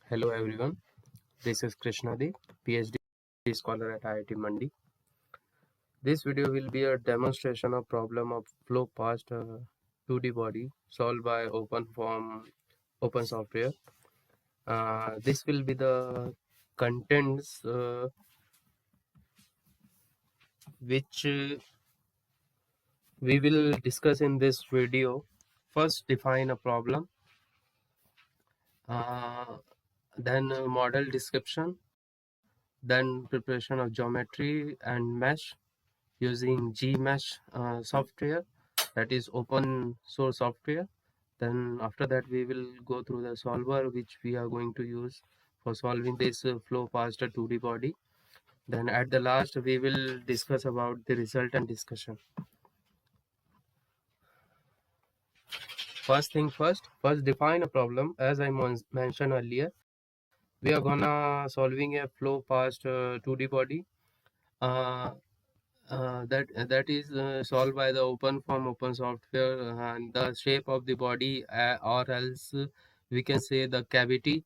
Hello everyone, this is Krishna Deep, PhD scholar at IIT MANDI. This video will be a demonstration of problem of flow past 2D body solved by open software. This will be the contents which we will discuss in this video. First, define a problem, then model description, then preparation of geometry and mesh using GMesh software, that is open source software. Then after that we will go through the solver which we are going to use for solving this flow past a 2D body. Then at the last we will discuss about the result and discussion. First thing first define a problem. As I mentioned earlier, we are gonna solving a flow past 2D body. That is solved by the open software, and the shape of the body, or else we can say the cavity,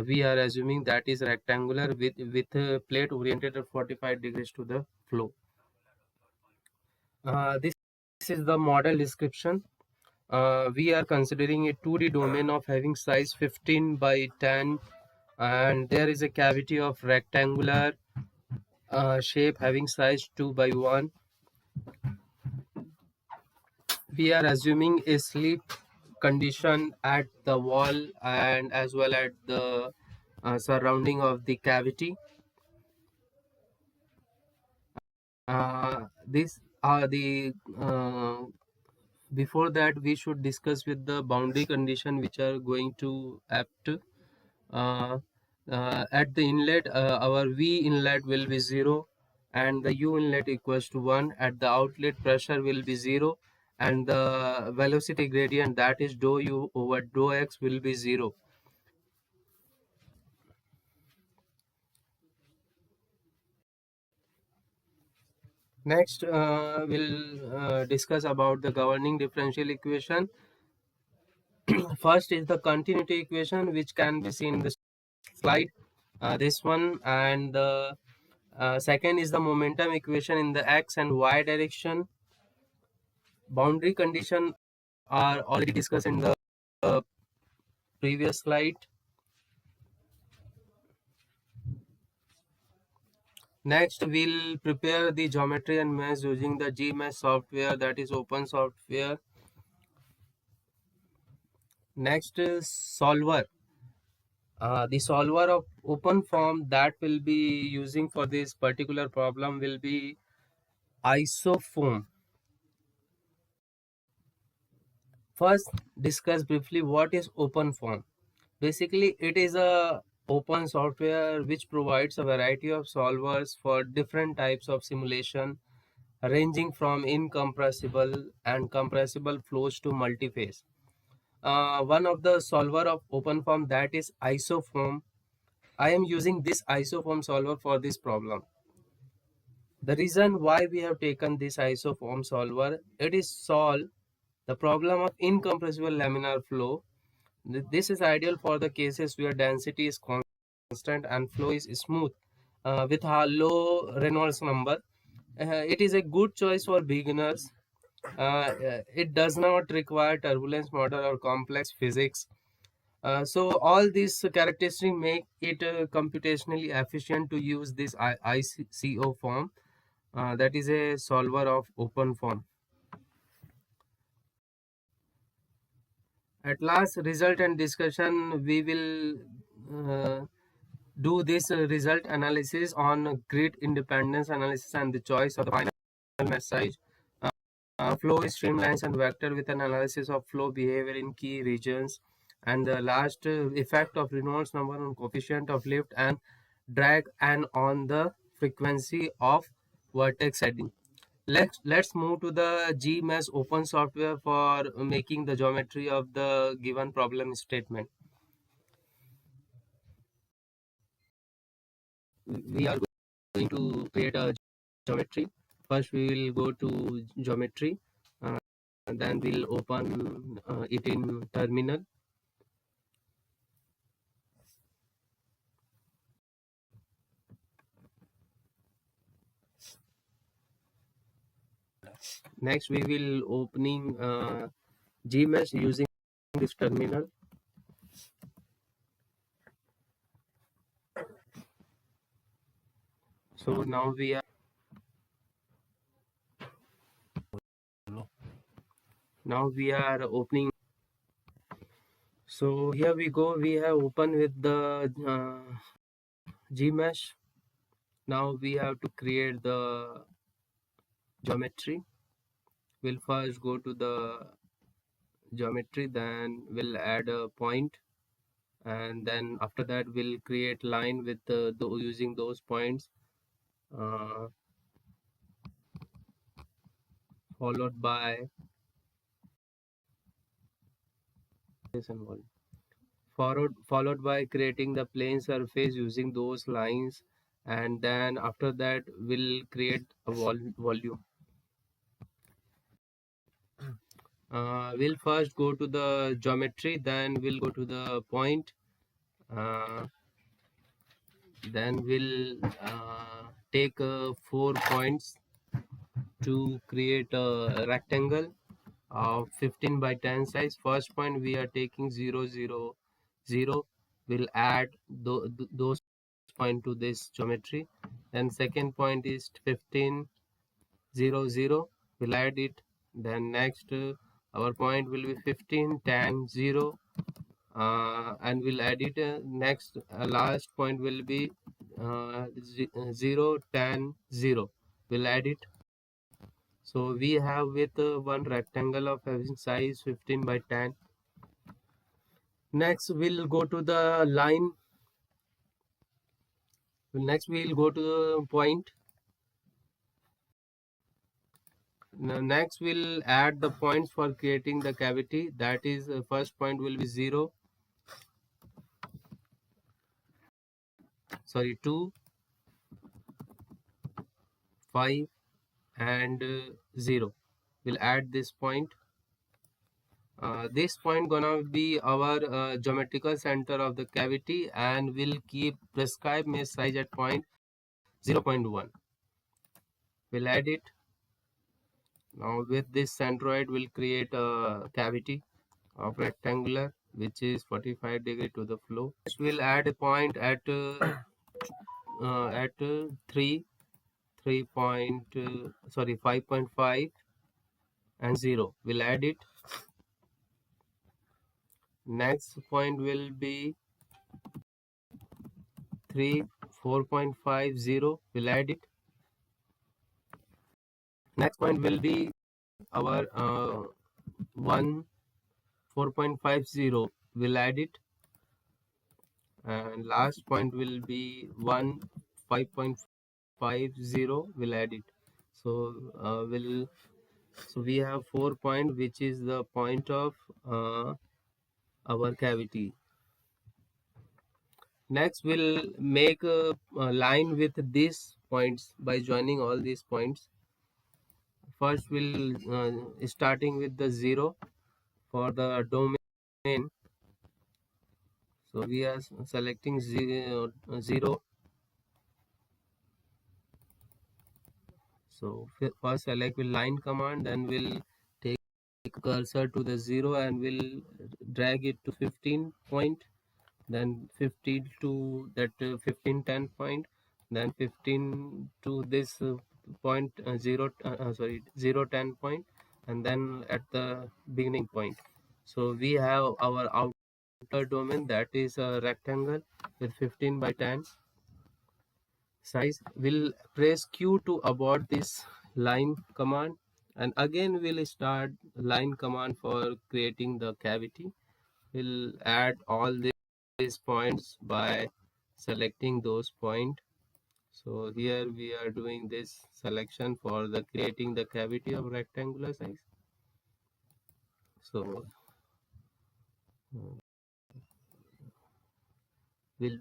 we are assuming that is rectangular with a plate oriented at 45 degrees to the flow. This is the model description. We are considering a 2D domain of having size 15 by 10, and there is a cavity of rectangular shape having size 2 by 1. We are assuming a slip condition at the wall and as well at the surrounding of the cavity. These are the before that we should discuss with the boundary condition which are going to apt. At the inlet, our V inlet will be 0 and the U inlet equals to 1. At the outlet, pressure will be 0 and the velocity gradient, that is dou U over dou X, will be 0. Next, we'll discuss about the governing differential equation. First is the continuity equation, which can be seen in the slide, this one, and the second is the momentum equation in the X and Y direction. Boundary condition are already discussed in the previous slide. Next, we'll prepare the geometry and mesh using the GMesh software, that is open software. Next is solver. The solver of OpenFoam that will be using for this particular problem will be ISOFOAM. First, discuss briefly what is OpenFoam. Basically, it is a open software which provides a variety of solvers for different types of simulation, ranging from incompressible and compressible flows to multi-phase. One of the solver of OpenFoam, that is ISOFOAM. I am using this ISOFOAM solver for this problem. The reason why we have taken this ISOFOAM solver, it is solve the problem of incompressible laminar flow. This is ideal for the cases where density is constant and flow is smooth with a low Reynolds number. It is a good choice for beginners. It does not require turbulence model or complex physics. So all these characteristics make it computationally efficient to use this ICO form. That is a solver of OpenFoam. At last, result and discussion, we will do this result analysis on grid independence analysis and the choice of the final message. Flow streamlines and vector with an analysis of flow behavior in key regions, and the last effect of Reynolds number on coefficient of lift and drag and on the frequency of vertex heading. Let's move to the GMesh open software for making the geometry of the given problem statement. We are going to create a geometry. First we will go to geometry, and then we'll open it in terminal. Next we will opening Gmesh using this terminal. So now we are opening. So here we go. We have opened with the Gmesh. Now we have to create the geometry. We'll first go to the geometry, then we'll add a point, and then after that we'll create line with using those points, uh, followed by this and one. Followed by creating the plane surface using those lines, and then after that we'll create a volume. We'll first go to the geometry, then we'll go to the point, uh, then we'll take 4 points to create a rectangle of 15 by 10 size. First point we are taking 0 0 0. We'll add those point to this geometry. Then second point is 15 0 0. We'll add it. Then next our point will be 15 10 0, and we'll add it. Next last point will be 0 10 0. We'll add it. So we have with one rectangle of having size 15 by 10. Next we'll go to the line. Next we'll go to the point. Next we'll add the points for creating the cavity. That is, first point will be 0, sorry 2, 5 and 0. We'll add this point. This point gonna be our geometrical center of the cavity, and we'll keep prescribed mesh size at point 0.1. We'll add it. Now with this centroid we'll create a cavity of rectangular which is 45 degree to the flow. Next we'll add a point at 3 point sorry 5.5 and 0. We'll add it. Next point will be 3 4.50. We'll add it. Next point will be our 1 4.50. We'll add it. And last point will be 1 5.50. We'll add it. So we have 4 point, which is the point of our cavity. Next we'll make a line with these points by joining all these points. First we'll starting with the 0 for the domain. So we are selecting 0. So first select with line command, then we'll take cursor to the 0 and we'll drag it to 15 point, then 15 to that 15 10 point, then 15 to this point 0 10 point, and then at the beginning point. So we have our outer domain, that is a rectangle with 15 by 10 size. We'll press Q to abort this line command, and again we'll start line command for creating the cavity. We'll add all these points by selecting those points. So here we are doing this selection for the creating the cavity of rectangular size. So we'll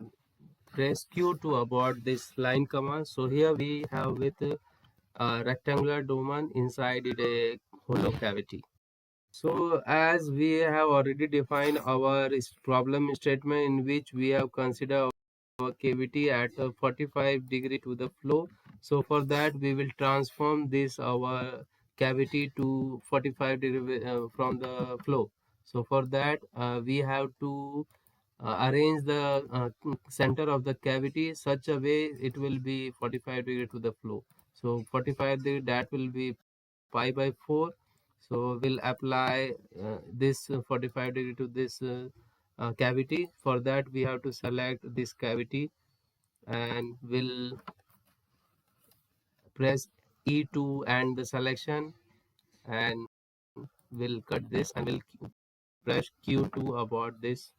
press Q to abort this line command. So here we have with a rectangular domain, inside it a hollow cavity. So as we have already defined our problem statement in which we have considered our cavity at 45 degree to the flow. So for that we will transform this our cavity to 45 degree from the flow. So for that we have to arrange the center of the cavity such a way it will be 45 degree to the flow. So 45 degree, that will be pi by 4. So we'll apply this 45 degree to this cavity. For that we have to select this cavity and we'll press E2 and the selection, and we'll cut this and we'll press Q2 about this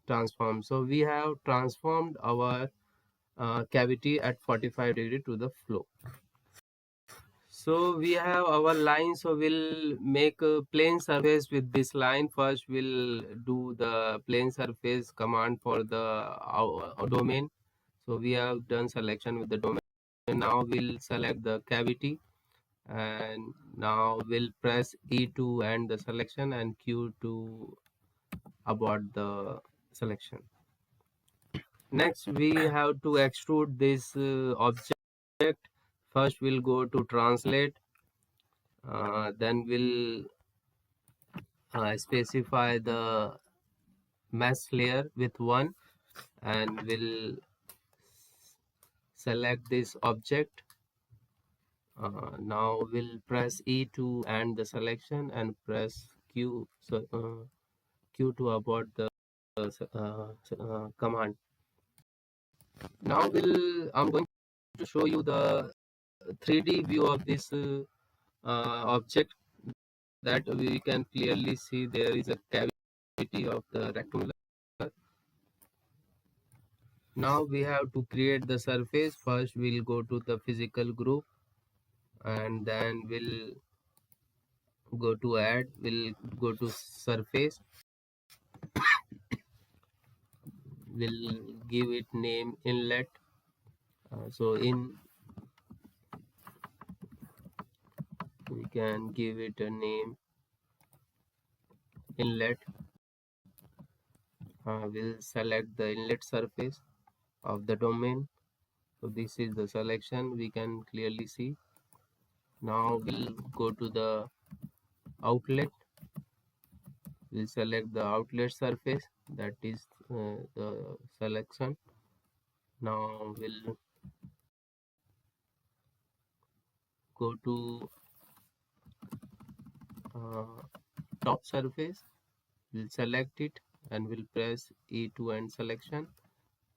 transform. So we have transformed our cavity at 45 degree to the flow. So we have our line, so we'll make a plane surface with this line. First we'll do the plane surface command for the domain. So we have done selection with the domain. Now we'll select the cavity, and now we'll press E2 and the selection and Q2 about the selection. Next we have to extrude this object. First we'll go to translate, then we'll specify the mesh layer with 1, and we'll select this object. Now we'll press E2 and the selection and press Q2 about the command. Now I'm going to show you the 3D view of this object, that we can clearly see there is a cavity of the rectangular. Now we have to create the surface. First we'll go to the physical group, and then we'll go to add, we'll go to surface, we'll give it name inlet. So we can give it a name inlet. We'll select the inlet surface of the domain. So this is the selection, we can clearly see. Now we'll go to the outlet, we'll select the outlet surface, that is the selection. Now we'll go to top surface, we'll select it and we'll press E2 and selection.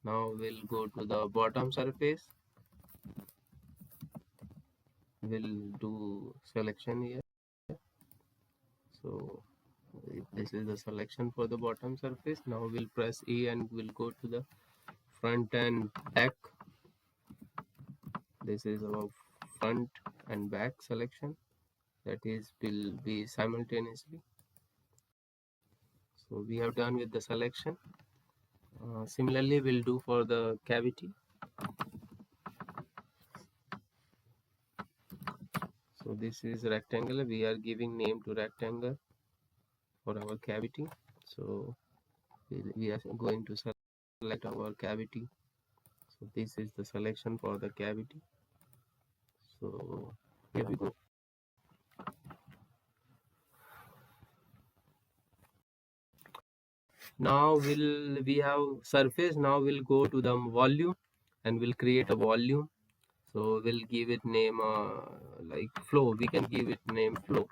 Now we'll go to the bottom surface, we'll do selection here. So this is the selection for the bottom surface. Now we'll press E and we'll go to the front and back. This is our front and back selection, that is will be simultaneously. So we have done with the selection. Similarly we'll do for the cavity. So this is rectangle, we are giving name to rectangle for our cavity. So we are going to select our cavity. So this is the selection for the cavity. So here we go. Now we have surface. Now we'll go to the volume and we'll create a volume. So we'll give it name like flow, we can give it name flow.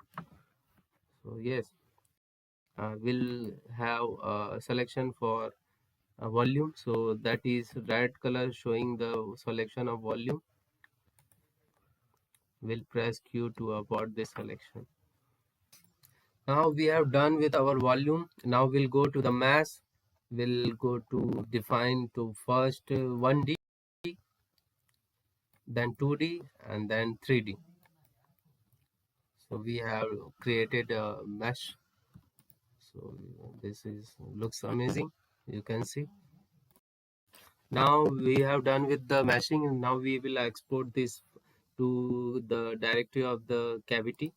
So yes, we'll have a selection for a volume, so that is red color showing the selection of volume. We'll press Q to abort this selection. Now we have done with our volume. Now we'll go to the mass. We'll go to define to first 1D, then 2D, and then 3D. So we have created a mesh. So this is looks amazing, you can see. Now we have done with the meshing, and now we will export this to the directory of the cavity.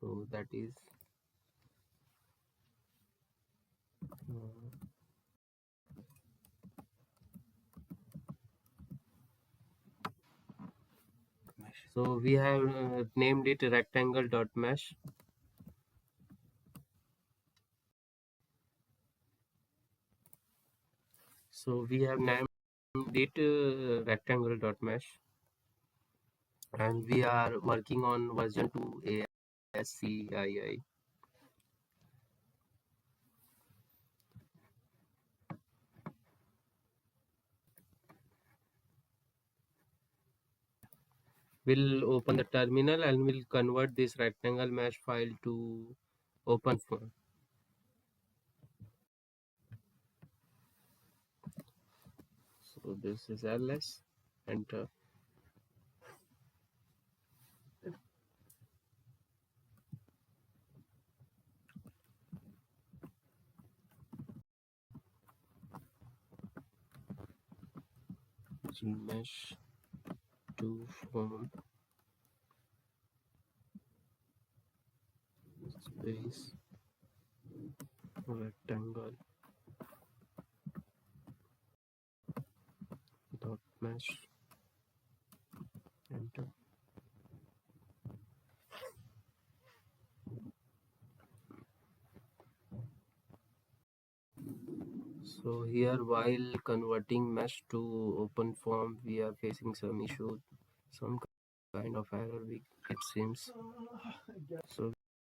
So that is So we have named it rectangle dot mesh. So we have named it rectangle dot mesh, and we are working on version 2 ASCII. We'll open the terminal and we'll convert this rectangle mesh file to OpenFOAM. So this is ls, enter. Gmesh to form space rectangle dot mesh, enter. So here while converting mesh to OpenFOAM, we are facing some issue, some kind of error, it seems. So